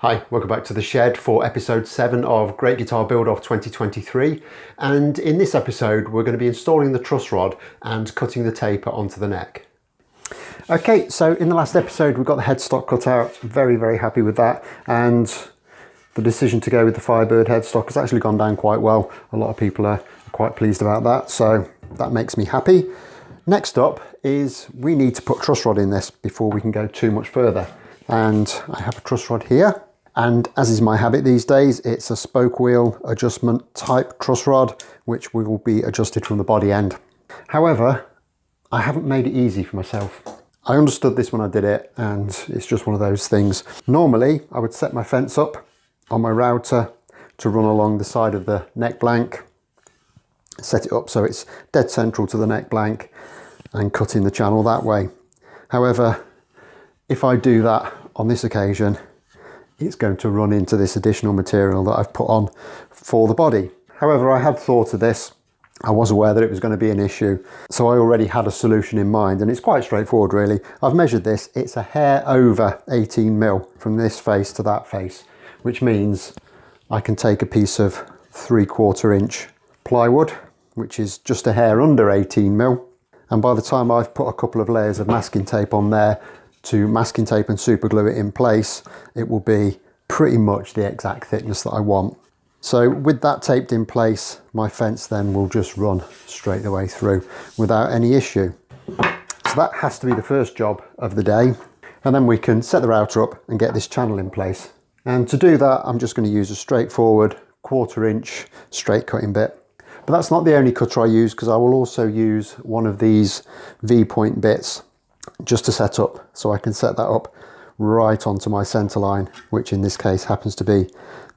Hi, welcome back to the shed for episode 7 of Great Guitar Build Off 2023, and in this episode we're going to be installing the truss rod and cutting the taper onto the neck. Okay, so in the last episode we got the headstock cut out, very happy with that, and the decision to go with the Firebird headstock has actually gone down quite well. A lot of people are quite pleased about that, so that makes me happy. Next up is we need to put truss rod in this before we can go too much further, and I have a truss rod here. And as is my habit these days, it's a spoke wheel adjustment type truss rod, which will be adjusted from the body end. However, I haven't made it easy for myself. I understood this when I did it, and it's just one of those things. Normally, I would set my fence up on my router to run along the side of the neck blank, set it up so it's dead central to the neck blank, and cut in the channel that way. However, if I do that on this occasion, it's going to run into this additional material that I've put on for the body. However, I had thought of this. I was aware that it was going to be an issue, so I already had a solution in mind, and it's quite straightforward really. I've measured this. It's a hair over 18mm from this face to that face, which means I can take a piece of 3/4 inch plywood, which is just a hair under 18mm, and by the time I've put a couple of layers of masking tape on there to masking tape and super glue it in place, it will be pretty much the exact thickness that I want. So with that taped in place, my fence then will just run straight the way through without any issue. So that has to be the first job of the day, and then we can set the router up and get this channel in place. And to do that, I'm just going to use a straightforward 1/4 inch straight cutting bit. But that's not the only cutter I use, because I will also use one of these V-point bits just to set up, so I can set that up right onto my center line, which in this case happens to be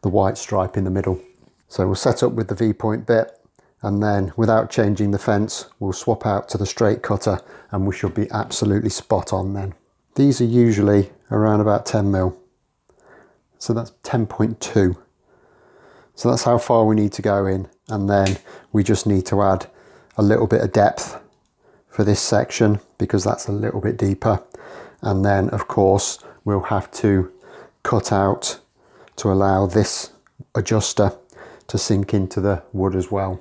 the white stripe in the middle. So we'll set up with the V-point bit, and then without changing the fence, we'll swap out to the straight cutter, and we should be absolutely spot on then. These are usually around about 10mm, so that's 10.2. So that's how far we need to go in, and then we just need to add a little bit of depth for this section because that's a little bit deeper, and then of course we'll have to cut out to allow this adjuster to sink into the wood as well.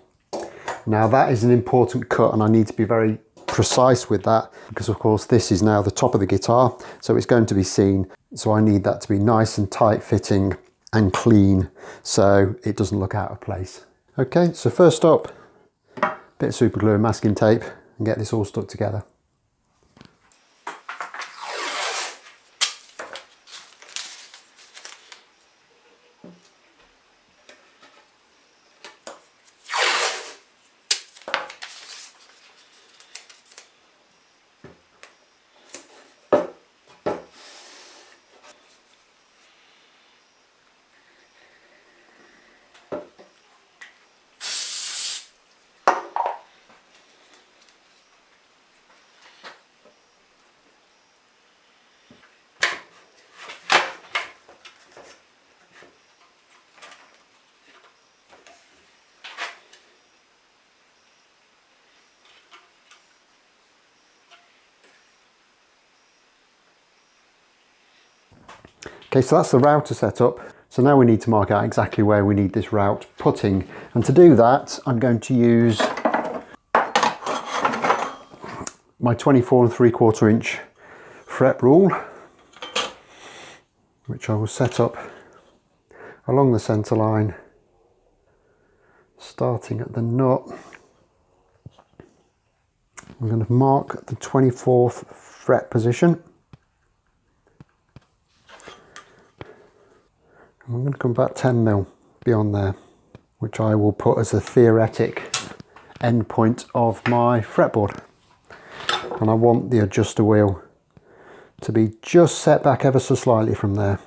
Now that is an important cut, and I need to be very precise with that because of course this is now the top of the guitar, so it's going to be seen, so I need that to be nice and tight fitting and clean so it doesn't look out of place. Okay, so first up, a bit of super glue and masking tape and get this all stuck together. Okay, so that's the router set up. So now we need to mark out exactly where we need this route putting. And to do that, I'm going to use my 24 3/4 inch fret rule, which I will set up along the center line, starting at the nut. I'm going to mark the 24th fret position. I'm going to come back 10mm beyond there, which I will put as a theoretic end point of my fretboard. And I want the adjuster wheel to be just set back ever so slightly from there.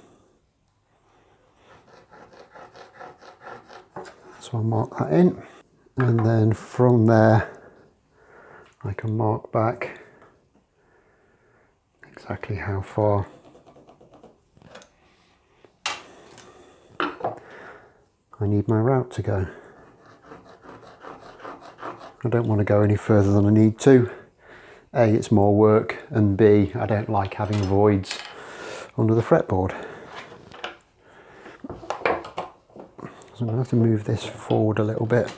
So I'll mark that in, and then from there I can mark back exactly how far I need my route to go. I don't want to go any further than I need to. A, it's more work, and B, I don't like having voids under the fretboard. I'm going to have to move this forward a little bit.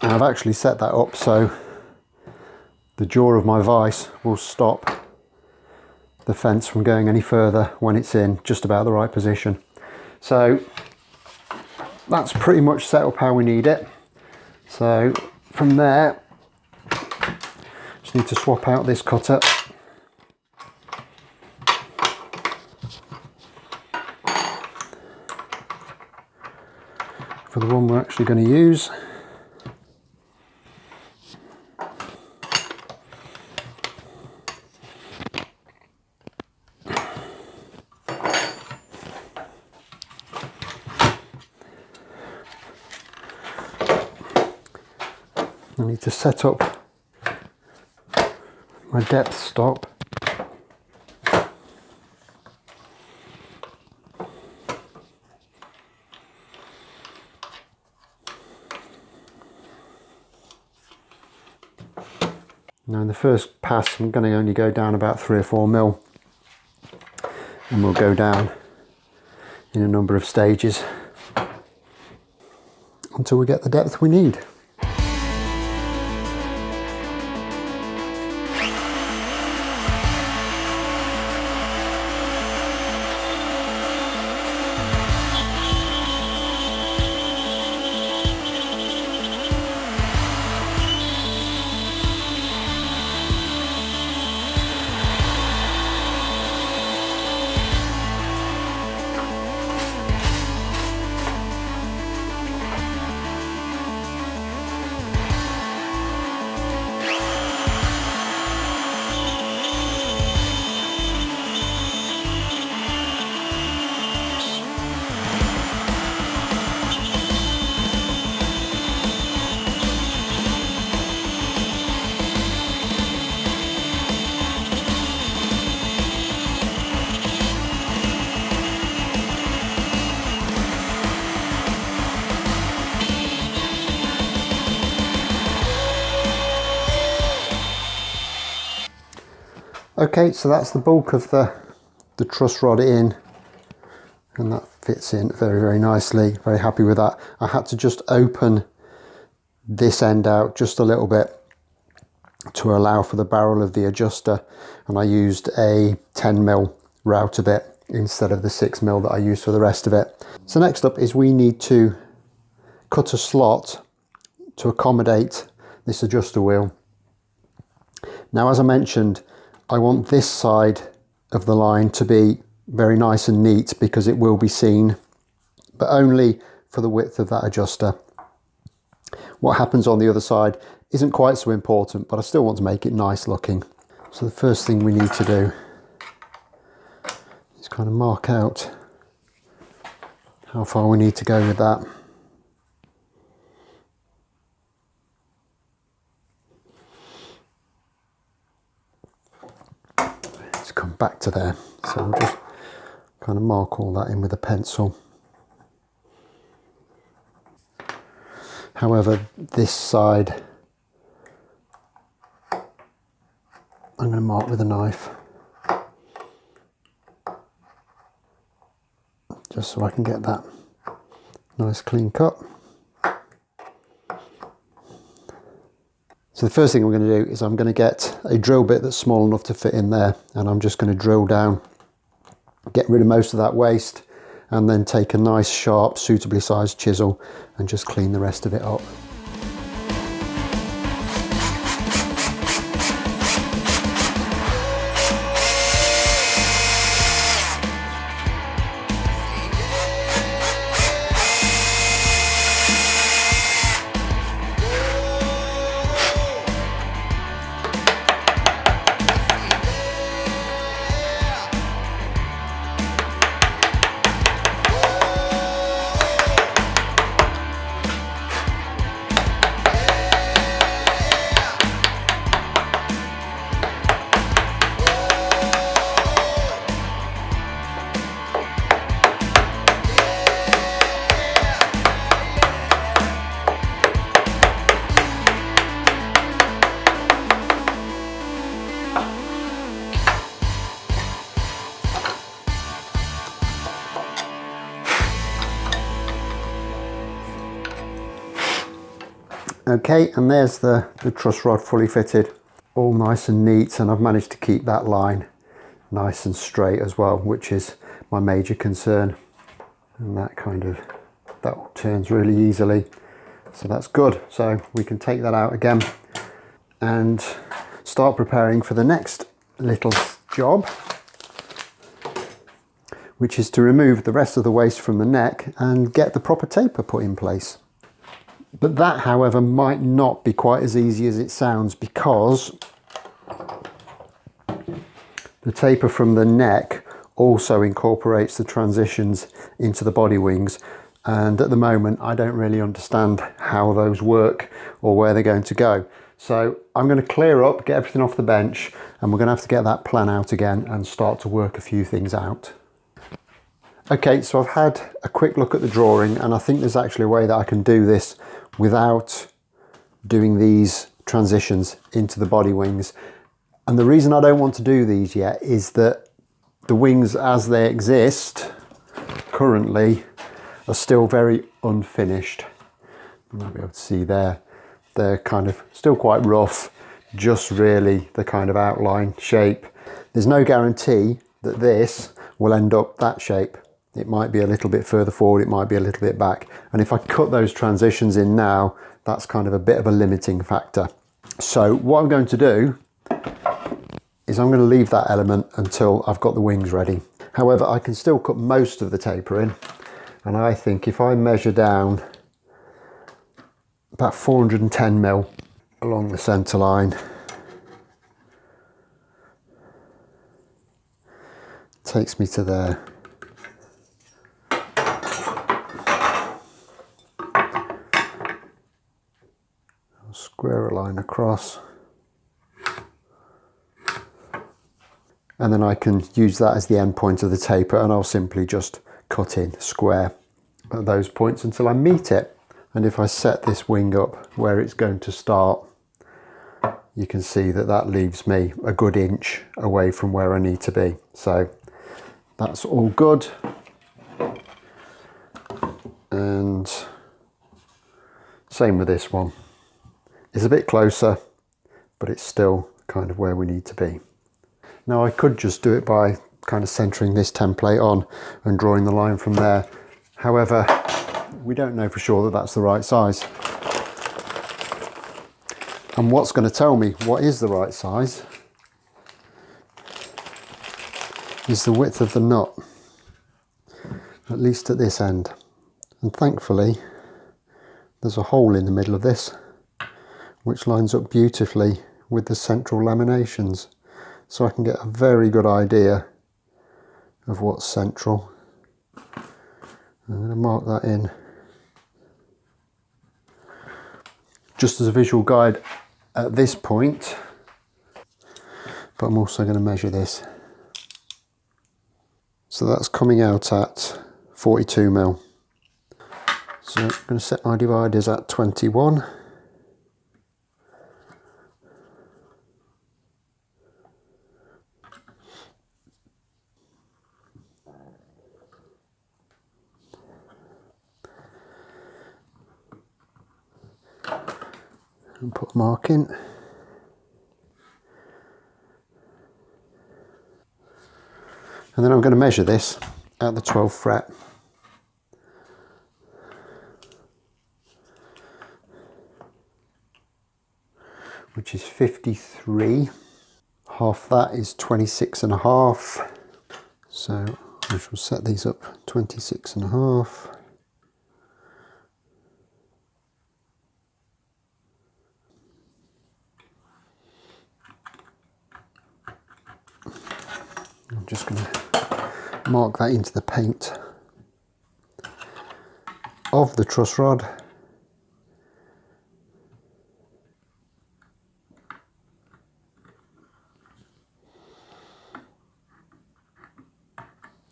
And I've actually set that up so the jaw of my vise will stop the fence from going any further when it's in just about the right position. So that's pretty much set up how we need it. So from there, just need to swap out this cutter. For the one we're actually going to use. I need to set up my depth stop. Now in the first pass I'm going to only go down about 3 or 4 mil, and we'll go down in a number of stages until we get the depth we need. Okay, so that's the bulk of the truss rod in, and that fits in very, very nicely. Very happy with that. I had to just open this end out just a little bit to allow for the barrel of the adjuster, and I used a 10mm router bit instead of the 6mm that I used for the rest of it. So next up is we need to cut a slot to accommodate this adjuster wheel. Now, as I mentioned, I want this side of the line to be very nice and neat because it will be seen, but only for the width of that adjuster. What happens on the other side isn't quite so important, but I still want to make it nice looking. So the first thing we need to do is kind of mark out how far we need to go with that. Come back to there, so we'll just kind of mark all that in with a pencil. However, this side I'm going to mark with a knife just so I can get that nice clean cut. So the first thing I'm going to do is I'm going to get a drill bit that's small enough to fit in there, and I'm just going to drill down, get rid of most of that waste, and then take a nice sharp suitably sized chisel and just clean the rest of it up. Okay, and there's the truss rod fully fitted, all nice and neat, and I've managed to keep that line nice and straight as well, which is my major concern. And that turns really easily, so that's good. So we can take that out again and start preparing for the next little job, which is to remove the rest of the waste from the neck and get the proper taper put in place. But that, however, might not be quite as easy as it sounds, because the taper from the neck also incorporates the transitions into the body wings, and at the moment I don't really understand how those work or where they're going to go. So I'm going to clear up, get everything off the bench, and we're going to have to get that plan out again and start to work a few things out. Okay, so I've had a quick look at the drawing, and I think there's actually a way that I can do this without doing these transitions into the body wings. And the reason I don't want to do these yet is that the wings as they exist currently are still very unfinished. You might be able to see there, they're kind of still quite rough, just really the kind of outline shape. There's no guarantee that this will end up that shape. It might be a little bit further forward, it might be a little bit back. And if I cut those transitions in now, that's kind of a bit of a limiting factor. So what I'm going to do is I'm going to leave that element until I've got the wings ready. However, I can still cut most of the taper in. And I think if I measure down about 410 mil along the centre line, takes me to there. Square a line across, and then I can use that as the end point of the taper, and I'll simply just cut in square at those points until I meet it. And if I set this wing up where it's going to start, you can see that that leaves me a good inch away from where I need to be. So that's all good. And same with this one. It's a bit closer, but it's still kind of where we need to be. Now I could just do it by kind of centering this template on and drawing the line from there. However, we don't know for sure that that's the right size. And what's going to tell me what is the right size is the width of the nut, at least at this end. And thankfully, there's a hole in the middle of this, which lines up beautifully with the central laminations. So I can get a very good idea of what's central. I'm going to mark that in just as a visual guide at this point, but I'm also going to measure this. So that's coming out at 42 mil. So I'm going to set my dividers at 21. And put a mark in. And then I'm going to measure this at the 12th fret. Which is 53. Half that is 26 and a half. So I shall set these up 26 and a half. I'm just going to mark that into the paint of the truss rod.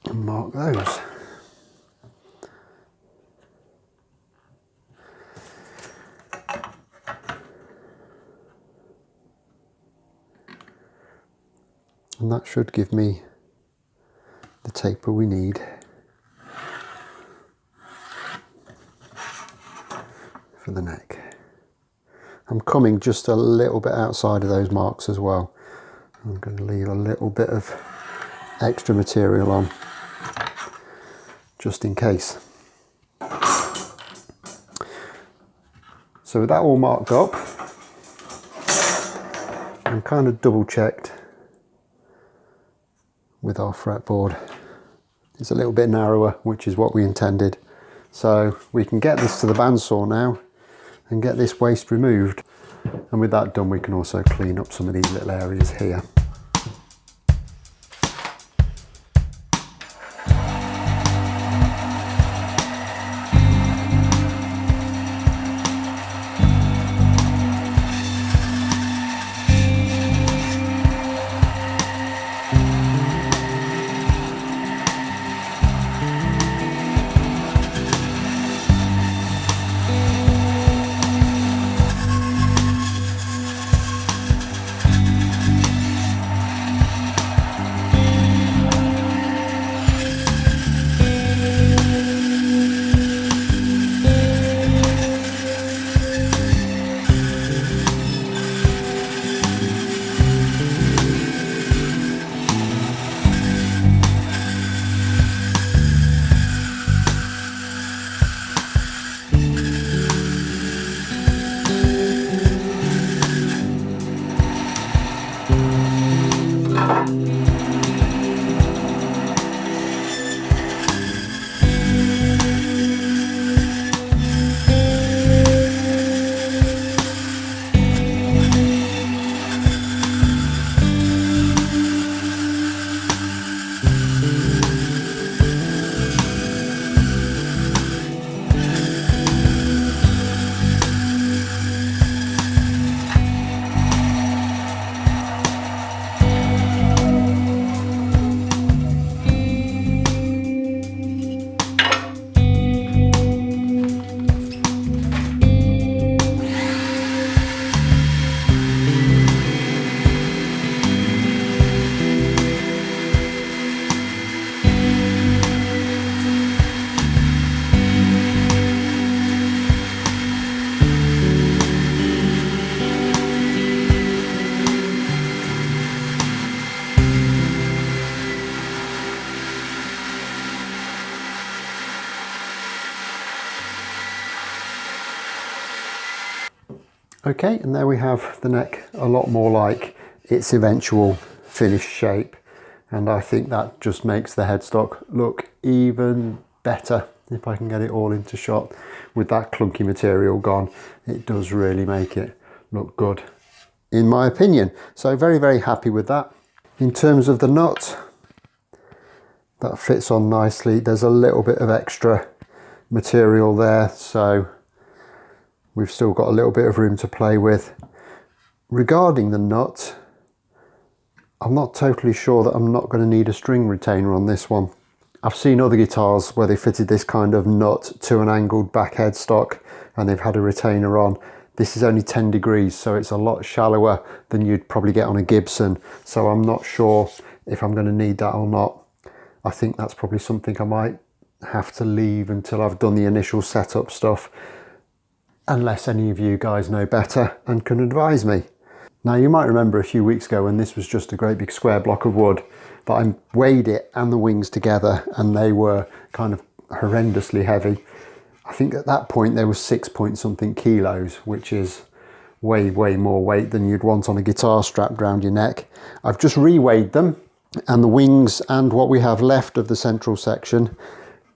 And mark those. And that should give me the taper we need for the neck. I'm coming just a little bit outside of those marks as well. I'm going to leave a little bit of extra material on, just in case. So with that all marked up, and kind of double checked with our fretboard, it's a little bit narrower, which is what we intended. So we can get this to the bandsaw now and get this waste removed. And with that done, we can also clean up some of these little areas here. Okay, and there we have the neck a lot more like its eventual finished shape, and I think that just makes the headstock look even better. If I can get it all into shot with that clunky material gone, it does really make it look good, in my opinion. So very, very happy with that. In terms of the nut, that fits on nicely. There's a little bit of extra material there, so we've still got a little bit of room to play with. Regarding the nut, I'm not totally sure that I'm not going to need a string retainer on this one. I've seen other guitars where they fitted this kind of nut to an angled back headstock and they've had a retainer on. This is only 10 degrees, so it's a lot shallower than you'd probably get on a Gibson. So I'm not sure if I'm going to need that or not. I think that's probably something I might have to leave until I've done the initial setup stuff, unless any of you guys know better and can advise me. Now, you might remember a few weeks ago when this was just a great big square block of wood, that I weighed it and the wings together and they were kind of horrendously heavy. I think at that point they were 6 point something kilos, which is way, way more weight than you'd want on a guitar strapped around your neck. I've just re-weighed them, and the wings and what we have left of the central section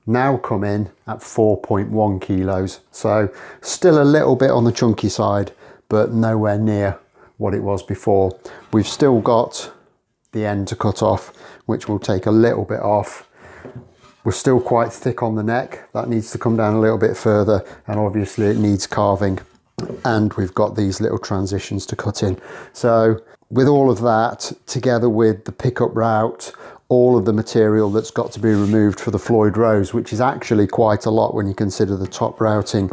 now come in at 4.1 kilos. So still a little bit on the chunky side, but nowhere near what it was before. We've still got the end to cut off, which will take a little bit off. We're still quite thick on the neck. That needs to come down a little bit further, and obviously it needs carving. And we've got these little transitions to cut in. So with all of that, together with the pickup route, all of the material that's got to be removed for the Floyd Rose, which is actually quite a lot when you consider the top routing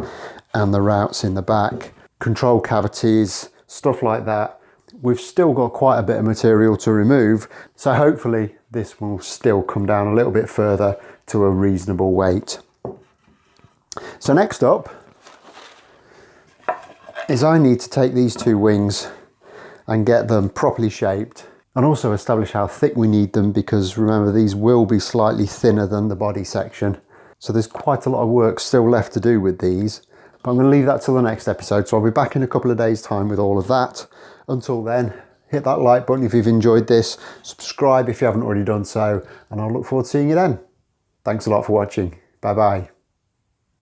and the routes in the back, control cavities, stuff like that, we've still got quite a bit of material to remove. So hopefully this will still come down a little bit further to a reasonable weight. So next up, is I need to take these two wings and get them properly shaped, and also establish how thick we need them, because remember, these will be slightly thinner than the body section. So there's quite a lot of work still left to do with these, but I'm going to leave that till the next episode. So I'll be back in a couple of days' time with all of that. Until then, hit that like button if you've enjoyed this, subscribe if you haven't already done so, and I'll look forward to seeing you then. Thanks a lot for watching. Bye bye.